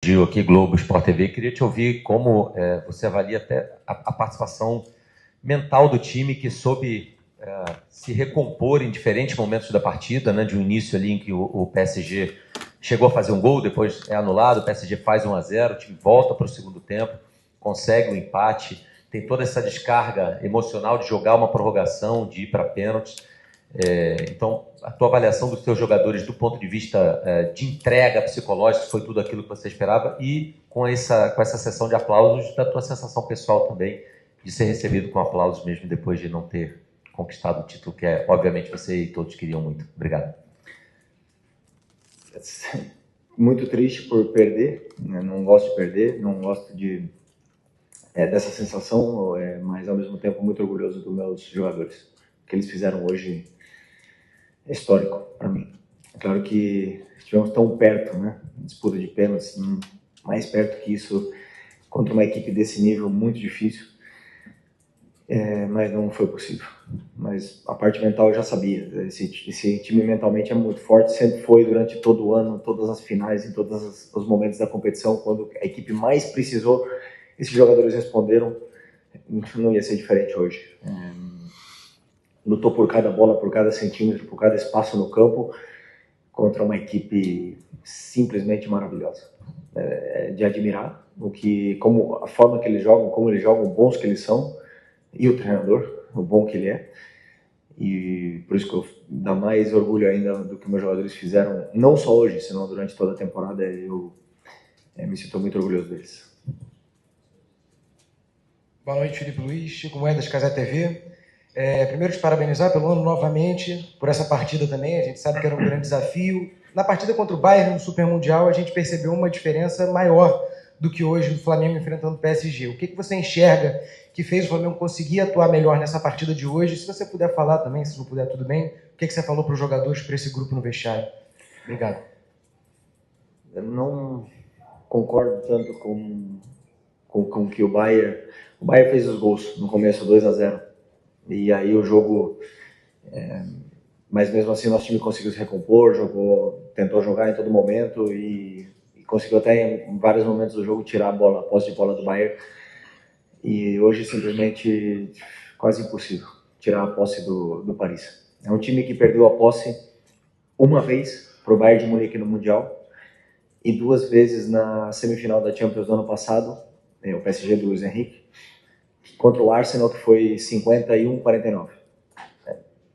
Gil aqui, Globo Sport TV. Queria te ouvir como você avalia até a participação mental do time que soube se recompor em diferentes momentos da partida, né? De um início ali em que o PSG chegou a fazer um gol, depois é anulado, o PSG faz 1-0, o time volta para o segundo tempo, consegue o empate, tem toda essa descarga emocional de jogar uma prorrogação, de ir para pênaltis. Então, a tua avaliação dos teus jogadores do ponto de vista de entrega psicológica, foi tudo aquilo que você esperava, e com essa sessão de aplausos, da tua sensação pessoal também, de ser recebido com aplausos mesmo depois de não ter conquistado o título que, obviamente, você e todos queriam muito. Obrigado. Muito triste por perder, né? Não gosto de perder, não gosto dessa sensação, mas ao mesmo tempo muito orgulhoso dos meus jogadores. O que eles fizeram hoje é histórico para mim. É claro que estivemos tão perto, né? Disputa de pênaltis, mais perto que isso contra uma equipe desse nível muito difícil, mas não foi possível. Mas a parte mental eu já sabia. Esse time mentalmente é muito forte, sempre foi durante todo o ano, todas as finais, em todos os momentos da competição, quando a equipe mais precisou, esses jogadores responderam. Não ia ser diferente hoje. Lutou por cada bola, por cada centímetro, por cada espaço no campo, contra uma equipe simplesmente maravilhosa. De admirar a forma que eles jogam, como eles jogam, bons que eles são, e o treinador, o bom que ele é. E por isso que eu dá mais orgulho ainda do que meus jogadores fizeram, não só hoje, senão durante toda a temporada. Eu me sinto muito orgulhoso deles. Boa noite, Felipe Luiz, Chico Moedas, Casé TV. Primeiro, te parabenizar pelo ano novamente, por essa partida também. A gente sabe que era um grande desafio. Na partida contra o Bayern no Super Mundial, a gente percebeu uma diferença maior do que hoje do Flamengo enfrentando o PSG. O que você enxerga que fez o Flamengo conseguir atuar melhor nessa partida de hoje? Se você puder falar também, se não puder, tudo bem. O que você falou para os jogadores, para esse grupo no vestiário? Obrigado. Eu não concordo tanto com que o Bayern fez os gols no começo, 2-0. E aí o jogo... mas mesmo assim nosso time conseguiu se recompor, tentou jogar em todo momento e conseguiu até em vários momentos do jogo tirar a posse de bola do Bayern. E hoje simplesmente quase impossível tirar a posse do Paris. É um time que perdeu a posse uma vez para o Bayern de Munique no Mundial e 2 vezes na semifinal da Champions do ano passado, o PSG do Luiz Henrique, contra o Arsenal, que foi 51-49.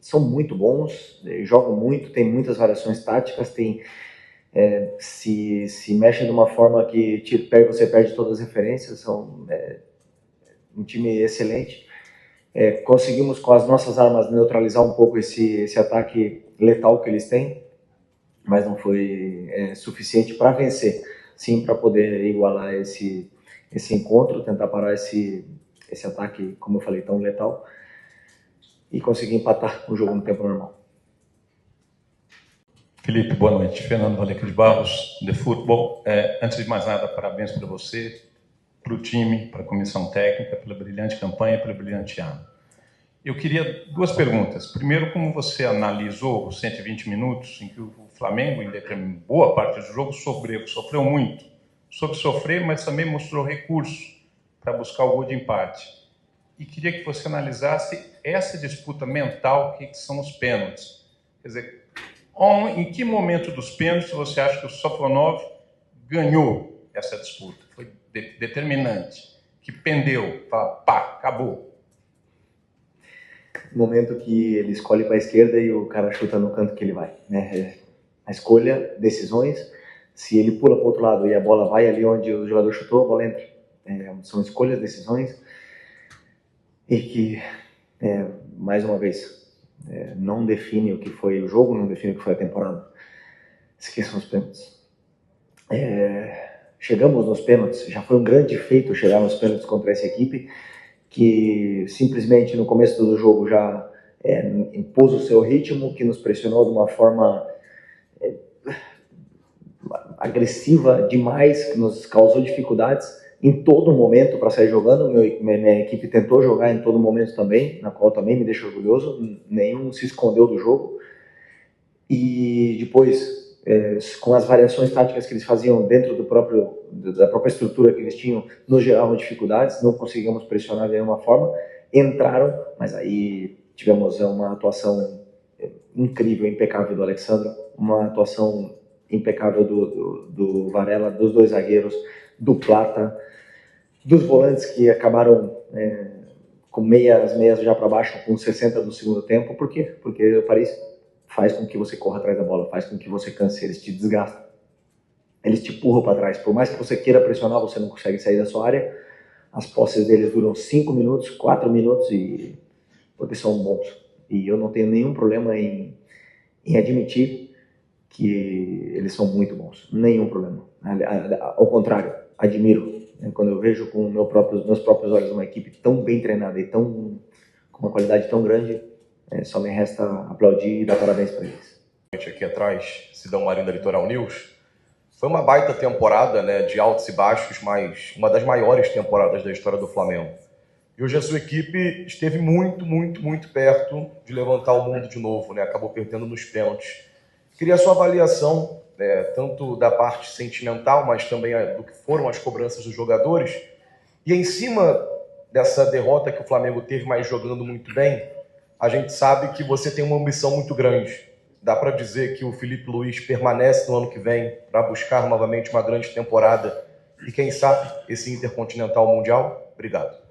São muito bons, jogam muito, tem muitas variações táticas, se mexem de uma forma que você perde todas as referências. São um time excelente. Conseguimos com as nossas armas neutralizar um pouco esse ataque letal que eles têm, mas não foi suficiente para vencer, sim, para poder igualar esse encontro, tentar parar esse ataque, como eu falei, tão letal, e conseguir empatar o jogo no tempo normal. Felipe, boa noite. Fernando Valenca de Barros, The Football. Antes de mais nada, parabéns para você, para o time, para a comissão técnica, pela brilhante campanha, pelo brilhante ano. Eu queria 2 perguntas. Primeiro, como você analisou os 120 minutos em que o Flamengo, em boa parte do jogo, sofreu muito. Soube sofrer, mas também mostrou recurso para buscar o gol de empate. E queria que você analisasse essa disputa mental que são os pênaltis. Quer dizer, em que momento dos pênaltis você acha que o Sofonov ganhou essa disputa? Foi determinante, que pendeu, fala, pá, acabou. No momento que ele escolhe para a esquerda e o cara chuta no canto que ele vai, né? A escolha, decisões, se ele pula para o outro lado e a bola vai ali onde o jogador chutou, a bola entra. São escolhas, decisões, e que, mais uma vez, não define o que foi o jogo, não define o que foi a temporada. Esqueçam os pênaltis. Chegamos nos pênaltis, já foi um grande feito chegar nos pênaltis contra essa equipe, que simplesmente no começo do jogo já impôs o seu ritmo, que nos pressionou de uma forma agressiva demais, que nos causou dificuldades em todo momento para sair jogando. Minha equipe tentou jogar em todo momento também, na qual também me deixa orgulhoso, nenhum se escondeu do jogo. E depois com as variações táticas que eles faziam dentro da própria estrutura que eles tinham, nos geravam dificuldades, não conseguíamos pressionar de nenhuma forma, entraram, mas aí tivemos uma atuação incrível, impecável do Alexandre, uma atuação impecável do Varela, dos dois zagueiros, do Plata, dos volantes que acabaram com meias já para baixo, com 60 do segundo tempo. Por quê? Porque o Paris faz com que você corra atrás da bola, faz com que você canse, eles te desgastam, eles te empurram para trás. Por mais que você queira pressionar, você não consegue sair da sua área. As posses deles duram 5 minutos, 4 minutos, porque são bons. E eu não tenho nenhum problema em admitir que eles são muito bons. Nenhum problema. Ao contrário, admiro. Quando eu vejo com meus próprios olhos uma equipe tão bem treinada e com uma qualidade tão grande, só me resta aplaudir e dar parabéns para eles. Aqui atrás, Sidão Marinho da Litoral News. Foi uma baita temporada, né, de altos e baixos, mas uma das maiores temporadas da história do Flamengo. E hoje a sua equipe esteve muito, muito, muito perto de levantar o mundo de novo, né? Acabou perdendo nos pênaltis. Queria a sua avaliação, tanto da parte sentimental, mas também do que foram as cobranças dos jogadores. E em cima dessa derrota que o Flamengo teve, mas jogando muito bem, a gente sabe que você tem uma ambição muito grande. Dá para dizer que o Filipe Luís permanece no ano que vem para buscar novamente uma grande temporada e, quem sabe, esse Intercontinental Mundial? Obrigado.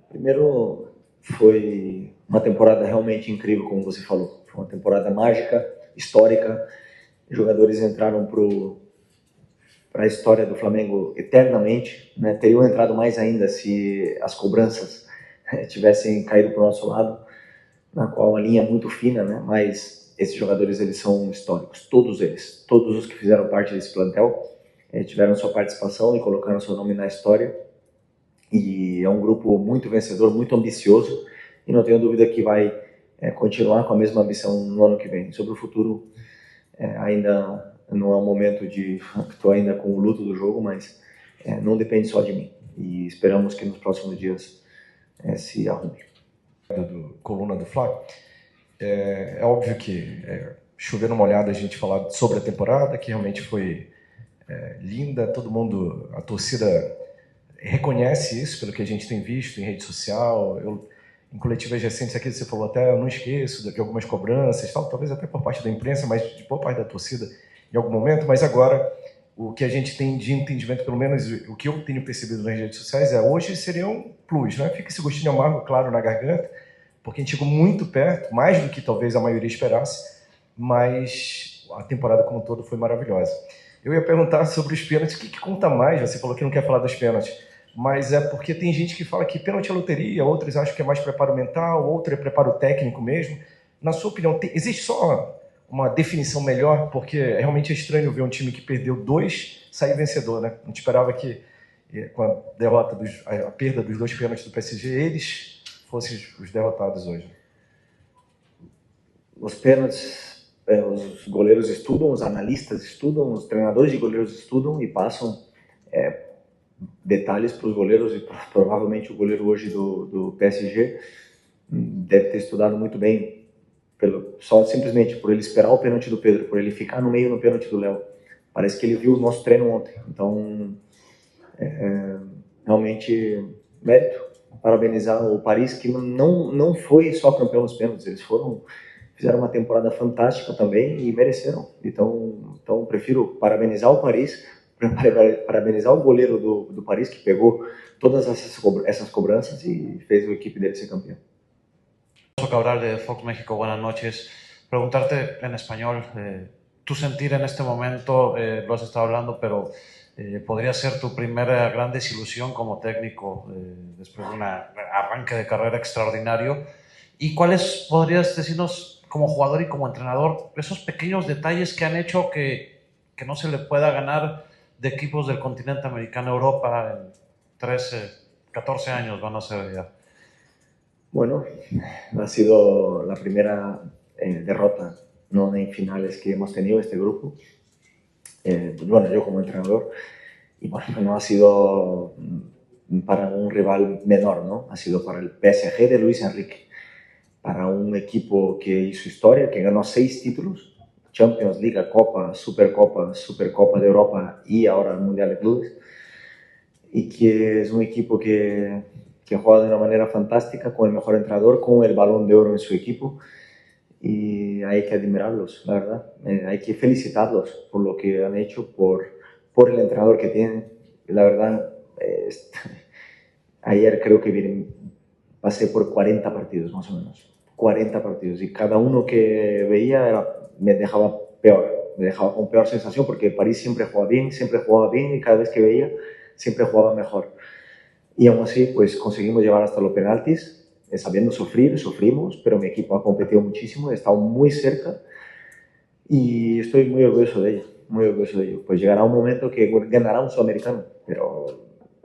Primeiro, foi uma temporada realmente incrível, como você falou. Foi uma temporada mágica, histórica. Os jogadores entraram para a história do Flamengo eternamente, né? Teriam entrado mais ainda se as cobranças tivessem caído para o nosso lado, na qual a linha é muito fina, né? Mas esses jogadores, eles são históricos, todos eles. Todos os que fizeram parte desse plantel tiveram sua participação e colocaram seu nome na história. E é um grupo muito vencedor, muito ambicioso, e não tenho dúvida que vai continuar com a mesma ambição no ano que vem. Sobre o futuro, ainda não é um momento estou ainda com o luto do jogo, mas não depende só de mim. E esperamos que nos próximos dias se arrume. Do Coluna do Fla, é óbvio que chover numa olhada a gente falar sobre a temporada, que realmente foi linda, todo mundo, a torcida reconhece isso pelo que a gente tem visto em rede social. Em coletivas recentes aqui você falou até, eu não esqueço de algumas cobranças, talvez até por parte da imprensa, mas de boa parte da torcida em algum momento. Mas agora o que a gente tem de entendimento, pelo menos o que eu tenho percebido nas redes sociais, hoje seria um plus, né? Fica esse gostinho amargo, claro, na garganta, porque a gente chegou muito perto, mais do que talvez a maioria esperasse, mas a temporada como um todo foi maravilhosa. Eu ia perguntar sobre os pênaltis, o que conta mais? Você falou que não quer falar dos pênaltis, mas é porque tem gente que fala que pênalti é loteria, outros acham que é mais preparo mental, outro é preparo técnico mesmo. Na sua opinião, existe só uma definição melhor? Porque realmente é estranho ver um time que perdeu 2 sair vencedor, né? Não esperava que, com a derrota, a perda dos 2 pênaltis do PSG, eles fossem os derrotados hoje. Os pênaltis, os goleiros estudam, os analistas estudam, os treinadores de goleiros estudam e passam detalhes para os goleiros, e provavelmente o goleiro hoje do PSG deve ter estudado muito bem, só simplesmente por ele esperar o pênalti do Pedro, por ele ficar no meio no pênalti do Léo. Parece que ele viu o nosso treino ontem. Então, realmente, mérito. Parabenizar o Paris, que não foi só campeão nos pênaltis, eles fizeram uma temporada fantástica também e mereceram. Então prefiro parabenizar o Paris, parabenizar o goleiro do Paris, que pegou todas essas cobranças y fez a equipe dele ser campeón. Cabral de Fox México, buenas noches. Preguntarte en español, tu sentir en este momento, lo has estado hablando, pero podría ser tu primera gran desilusión como técnico después de un arranque de carrera extraordinario. ¿Y cuáles podrías decirnos como jugador y como entrenador esos pequeños detalles que han hecho que no se le pueda ganar de equipos del continente americano, Europa, en 13, 14 años van a ser ya? Bueno, ha sido la primera derrota no en finales que hemos tenido este grupo. Bueno, yo como entrenador, y bueno, no ha sido para un rival menor, ¿no? Ha sido para el PSG de Luis Enrique, para un equipo que hizo historia, que ganó 6 títulos, Champions, Liga, Copa, Supercopa de Europa y ahora el Mundial de Clubes. Y que es un equipo que juega de una manera fantástica, con el mejor entrenador, con el Balón de Oro en su equipo. Y hay que admirarlos, la verdad. Hay que felicitarlos por lo que han hecho, por el entrenador que tienen. La verdad, ayer creo que pasé por 40 partidos más o menos. 40 partidos. Y cada uno que veía me dejaba peor. Me dejaba con peor sensación porque París siempre jugaba bien y cada vez que veía siempre jugaba mejor. Y aún así, pues conseguimos llevar hasta los penaltis. Sabiendo sufrimos, pero mi equipo ha competido muchísimo, he estado muy cerca y estoy muy orgulloso de ello, Pues llegará un momento que ganará un sudamericano, pero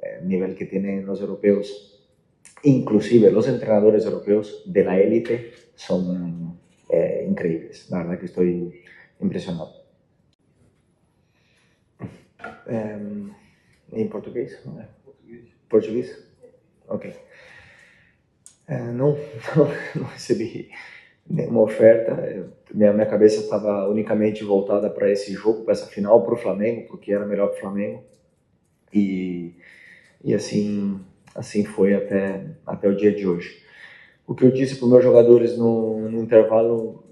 el nivel que tienen los europeos, inclusive los entrenadores europeos de la élite, son increíbles. La verdad que estoy impresionado. ¿En portugués? Portugués. Ok. Não recebi nenhuma oferta. Minha cabeça estava unicamente voltada para esse jogo, para essa final, para o Flamengo, porque era melhor para o Flamengo. E assim foi até o dia de hoje. O que eu disse para os meus jogadores no intervalo,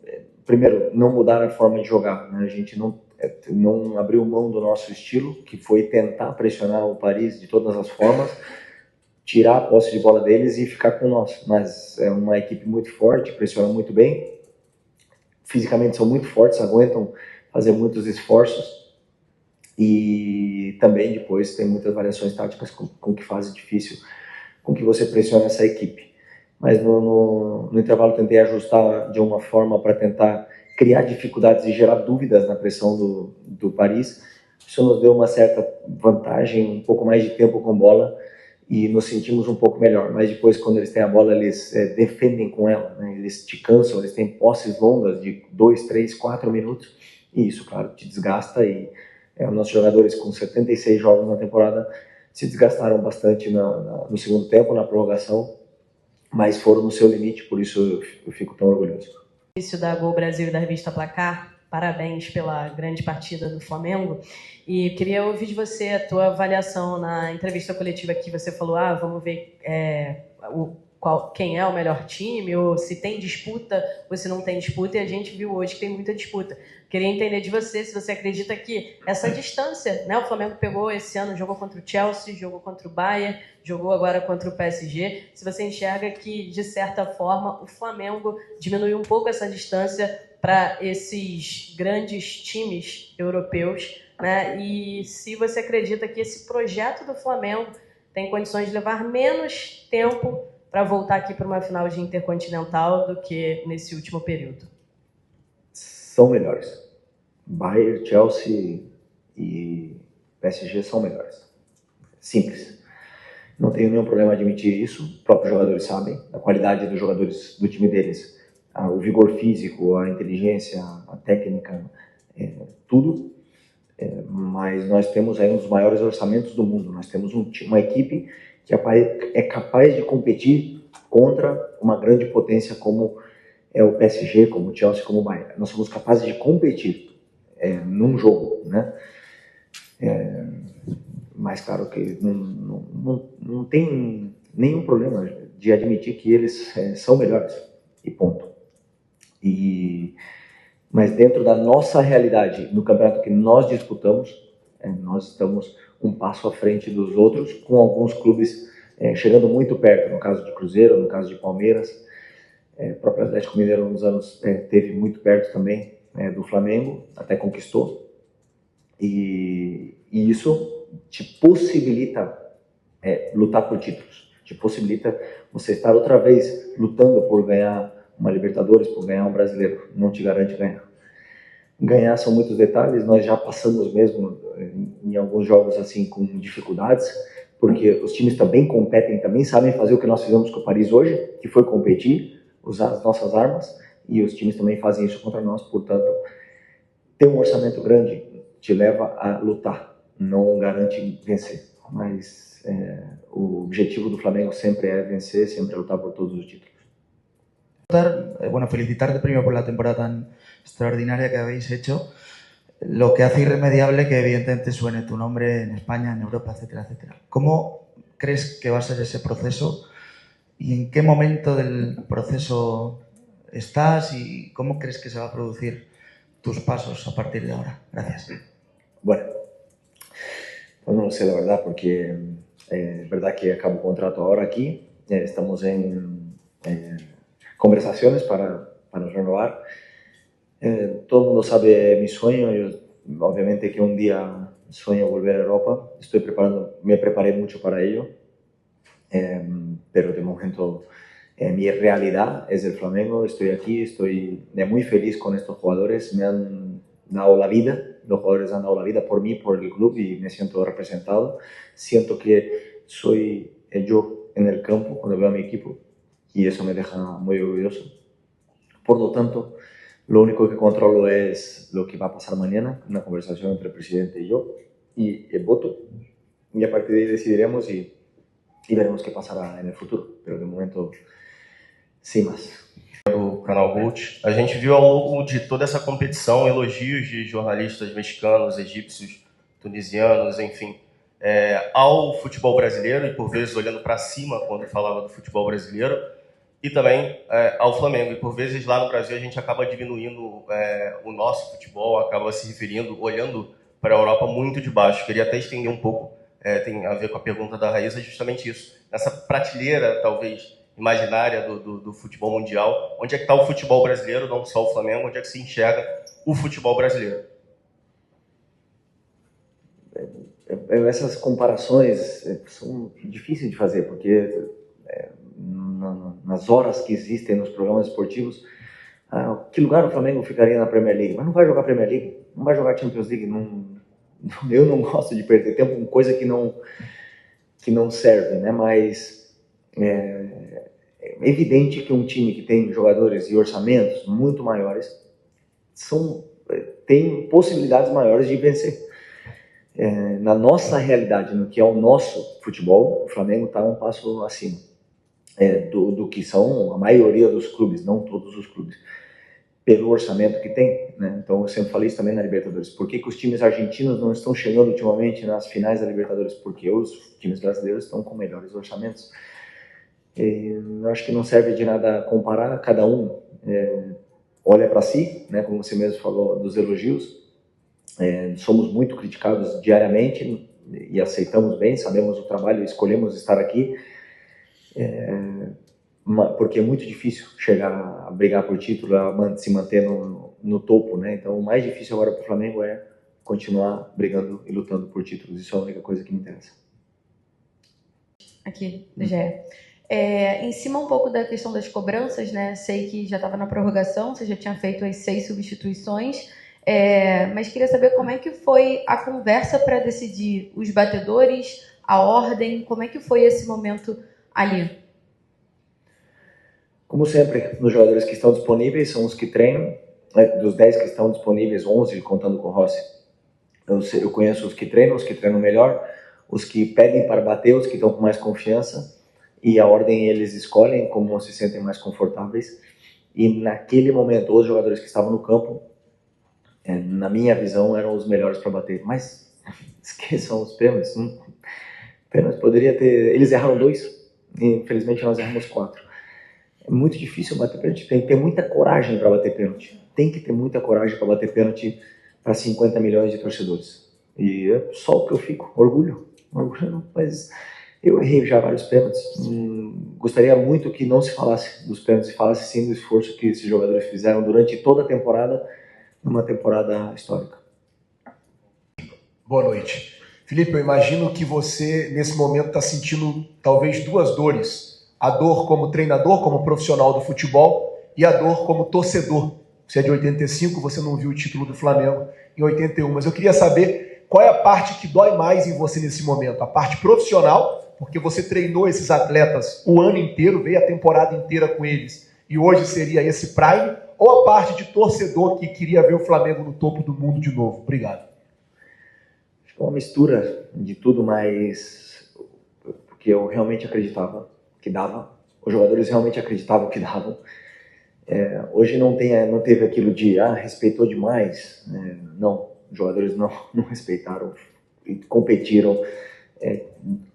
primeiro, não mudar a forma de jogar, né? A gente não abriu mão do nosso estilo, que foi tentar pressionar o Paris de todas as formas, tirar a posse de bola deles e ficar com nós. Mas é uma equipe muito forte, pressiona muito bem, fisicamente são muito fortes, aguentam fazer muitos esforços e também depois tem muitas variações táticas com que faz difícil, com que você pressiona essa equipe. Mas no intervalo tentei ajustar de uma forma para tentar criar dificuldades e gerar dúvidas na pressão do Paris. Isso nos deu uma certa vantagem, um pouco mais de tempo com bola, e nos sentimos um pouco melhor. Mas depois, quando eles têm a bola, eles defendem com ela, né? Eles te cansam, eles têm posses longas de 2, 3, 4 minutos, e isso, claro, te desgasta. E os nossos jogadores, com 76 jogos na temporada, se desgastaram bastante no segundo tempo, na prorrogação, mas foram no seu limite, por isso eu fico tão orgulhoso. Início da Gol Brasil e da revista Placar, parabéns pela grande partida do Flamengo. E queria ouvir de você a tua avaliação na entrevista coletiva que você falou, vamos ver quem é o melhor time, ou se tem disputa ou se não tem disputa, e a gente viu hoje que tem muita disputa. Queria entender de você se você acredita que essa distância, né, o Flamengo pegou esse ano, jogou contra o Chelsea, jogou contra o Bayern, jogou agora contra o PSG, se você enxerga que, de certa forma, o Flamengo diminuiu um pouco essa distância para esses grandes times europeus, né? E se você acredita que esse projeto do Flamengo tem condições de levar menos tempo para voltar aqui para uma final de Intercontinental do que nesse último período. São melhores. Bayern, Chelsea e PSG são melhores. Simples. Não tenho nenhum problema em admitir isso. Os próprios jogadores sabem. A qualidade dos jogadores do time deles, o vigor físico, a inteligência, a técnica, tudo. Mas nós temos aí um dos maiores orçamentos do mundo. Nós temos uma equipe que é capaz de competir contra uma grande potência como é o PSG, como o Chelsea, como o Bayern. Nós somos capazes de competir num jogo, né? Mas claro que não tem nenhum problema de admitir que eles são melhores, e ponto. Mas dentro da nossa realidade, no campeonato que nós disputamos, nós estamos um passo à frente dos outros, com alguns clubes chegando muito perto, no caso de Cruzeiro, no caso de Palmeiras. O próprio Atlético Mineiro, nos anos, teve muito perto também do Flamengo, até conquistou. E isso te possibilita lutar por títulos, te possibilita você estar outra vez lutando por ganhar uma Libertadores, por ganhar um Brasileiro. Não te garante ganhar. Ganhar são muitos detalhes, nós já passamos mesmo em alguns jogos assim com dificuldades, porque os times também competem, também sabem fazer o que nós fizemos com o Paris hoje, que foi competir, usar as nossas armas, e os times também fazem isso contra nós. Portanto, ter um orçamento grande te leva a lutar, não garante vencer. Mas o objetivo do Flamengo sempre é vencer, sempre é lutar por todos os títulos. Bueno, felicitarte primero por la temporada tan extraordinaria que habéis hecho. Lo que hace irremediable que evidentemente suene tu nombre en España, en Europa, etcétera, etcétera. ¿Cómo crees que va a ser ese proceso y en qué momento del proceso estás y cómo crees que se va a producir tus pasos a partir de ahora? Gracias. Bueno, pues no lo sé la verdad, porque es verdad que acabo contrato ahora aquí, estamos en conversaciones para renovar. Todo el mundo sabe mi sueño, yo obviamente que un día sueño volver a Europa, me preparé mucho para ello, pero de momento mi realidad es el Flamengo, estoy aquí, estoy muy feliz con estos jugadores, me han dado la vida, los jugadores han dado la vida por mí, por el club y me siento representado, siento que soy yo en el campo cuando veo a mi equipo y eso me deja muy orgulloso. Por lo tanto, lo único que controlo es lo que va a pasar mañana, una conversación entre el presidente y yo, y el voto. Y a partir de ahí decidiremos y veremos qué pasará en el futuro. Pero de momento, sem mais. Do canal Gold, a gente viu ao longo de toda essa competição elogios de jornalistas mexicanos, egípcios, tunisianos, enfim, ao futebol brasileiro e por vezes olhando para cima quando falava do futebol brasileiro e também ao Flamengo. E por vezes lá no Brasil a gente acaba diminuindo o nosso futebol, acaba se referindo, olhando para a Europa muito de baixo. Queria até estender um pouco, tem a ver com a pergunta da Raíssa, justamente isso. Nessa prateleira, talvez, imaginária do futebol mundial, onde é que está o futebol brasileiro, não só o Flamengo, onde é que se enxerga o futebol brasileiro? Essas comparações são difíceis de fazer, porque nas horas que existem nos programas esportivos, que lugar o Flamengo ficaria na Premier League? Mas não vai jogar Premier League, não vai jogar Champions League. Eu não gosto de perder tempo com coisa que não serve, né? Mas é evidente que um time que tem jogadores e orçamentos muito maiores tem possibilidades maiores de vencer. Na nossa realidade, no que é o nosso futebol, o Flamengo está um passo acima do que são a maioria dos clubes, não todos os clubes, pelo orçamento que tem, né? Então eu sempre falei isso também na Libertadores. Por que os times argentinos não estão chegando ultimamente nas finais da Libertadores? Porque os times brasileiros estão com melhores orçamentos. Eu acho que não serve de nada comparar, cada um olha para si, né? Como você mesmo falou dos elogios. Somos muito criticados diariamente e aceitamos bem, sabemos o trabalho, escolhemos estar aqui, porque é muito difícil chegar a brigar por título, a se manter no topo, né? Então o mais difícil agora para o Flamengo é continuar brigando e lutando por títulos, isso é a única coisa que me interessa. Aqui, do GE. Em cima um pouco da questão das cobranças, né? Sei que já estava na prorrogação, você já tinha feito as 6 substituições, mas queria saber como é que foi a conversa para decidir os batedores, a ordem, como é que foi esse momento ali? Como sempre, os jogadores que estão disponíveis são os que treinam, dos 10 que estão disponíveis, 11 contando com o Rossi. Eu conheço os que treinam melhor, os que pedem para bater, os que estão com mais confiança, e a ordem eles escolhem como se sentem mais confortáveis. E naquele momento, os jogadores que estavam no campo, na minha visão, eram os melhores para bater. Mas esqueçam os pênaltis. Pênaltis poderia ter... Eles erraram 2, e infelizmente nós erramos 4. É muito difícil bater pênalti, tem que ter muita coragem para bater pênalti. Tem que ter muita coragem para bater pênalti para 50 milhões de torcedores. E é só o que eu fico, orgulho não, mas eu errei já vários pênaltis. Gostaria muito que não se falasse dos pênaltis, falasse sim do esforço que esses jogadores fizeram durante toda a temporada, numa temporada histórica. Boa noite. Felipe, eu imagino que você, nesse momento, está sentindo talvez 2 dores. A dor como treinador, como profissional do futebol, e a dor como torcedor. Você é de 85, você não viu o título do Flamengo em 81, mas eu queria saber qual é a parte que dói mais em você nesse momento. A parte profissional, porque você treinou esses atletas o ano inteiro, veio a temporada inteira com eles, e hoje seria esse prime, ou a parte de torcedor que queria ver o Flamengo no topo do mundo de novo? Obrigado. Acho que é uma mistura de tudo, mas porque eu realmente acreditava que dava, os jogadores realmente acreditavam que davam, Hoje não teve aquilo de respeitou demais, né? Não, os jogadores não respeitaram, competiram,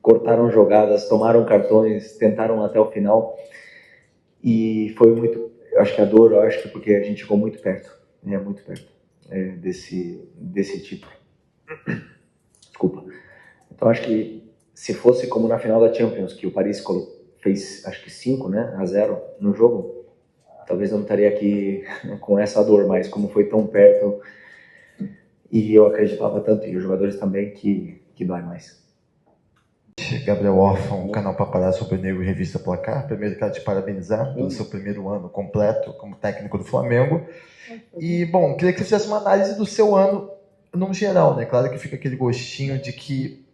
cortaram jogadas, tomaram cartões, tentaram até o final, e foi muito, acho que acho que porque a gente ficou muito perto, né? Muito perto desse título. Desculpa. Então acho que se fosse como na final da Champions, que o Paris fez acho que 5-0 no jogo, talvez eu não estaria aqui com essa dor, mas como foi tão perto e eu acreditava tanto, e os jogadores também, que dói mais. Gabriel Orfan, canal Paparazzo Rubro-Negro e Revista Placar. Primeiro quero te parabenizar pelo seu primeiro ano completo como técnico do Flamengo. E, bom, queria que você fizesse uma análise do seu ano no geral, né? Claro que fica aquele gostinho de que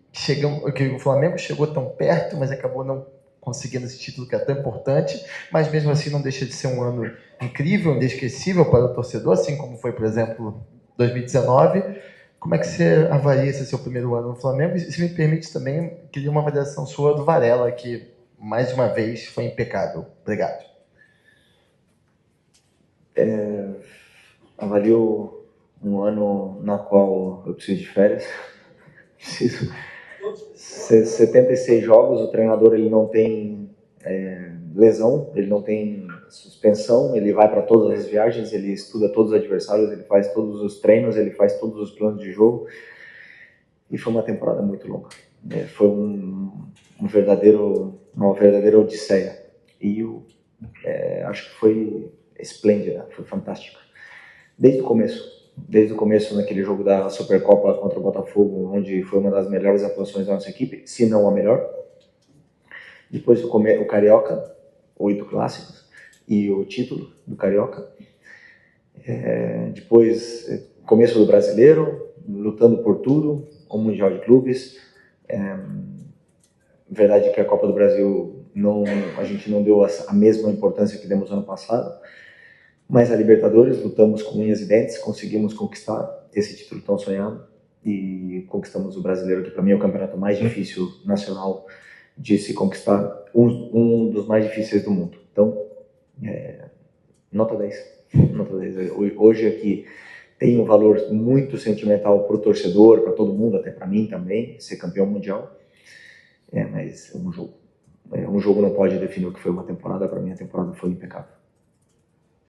o Flamengo chegou tão perto, mas acabou não conseguindo esse título que é tão importante, mas mesmo assim não deixa de ser um ano incrível, inesquecível para o torcedor, assim como foi, por exemplo, 2019. Como é que você avalia esse seu primeiro ano no Flamengo? E se me permite também, queria uma avaliação sua do Varela, que mais uma vez foi impecável. Obrigado. Avalio um ano na qual eu preciso de férias. Preciso 76 jogos, o treinador ele não tem lesão, ele não tem suspensão, ele vai para todas as viagens, ele estuda todos os adversários, ele faz todos os treinos, ele faz todos os planos de jogo, e foi uma temporada muito longa. Foi uma verdadeira odisseia, e acho que foi esplêndida, foi fantástica. Desde o começo naquele jogo da Supercopa contra o Botafogo, onde foi uma das melhores atuações da nossa equipe, se não a melhor. Depois o Carioca, 8 clássicos e o título do Carioca. Depois, começo do Brasileiro, lutando por tudo, o Mundial de Clubes. Verdade que a Copa do Brasil a gente não deu a mesma importância que demos ano passado, mas a Libertadores lutamos com unhas e dentes, conseguimos conquistar esse título tão sonhado e conquistamos o Brasileiro, que para mim é o campeonato mais difícil nacional de se conquistar, um dos mais difíceis do mundo. Então, nota 10. Nota 10. Hoje aqui tem um valor muito sentimental para o torcedor, para todo mundo, até para mim também, ser campeão mundial. Mas um jogo não pode definir o que foi uma temporada. Para mim a temporada foi impecável.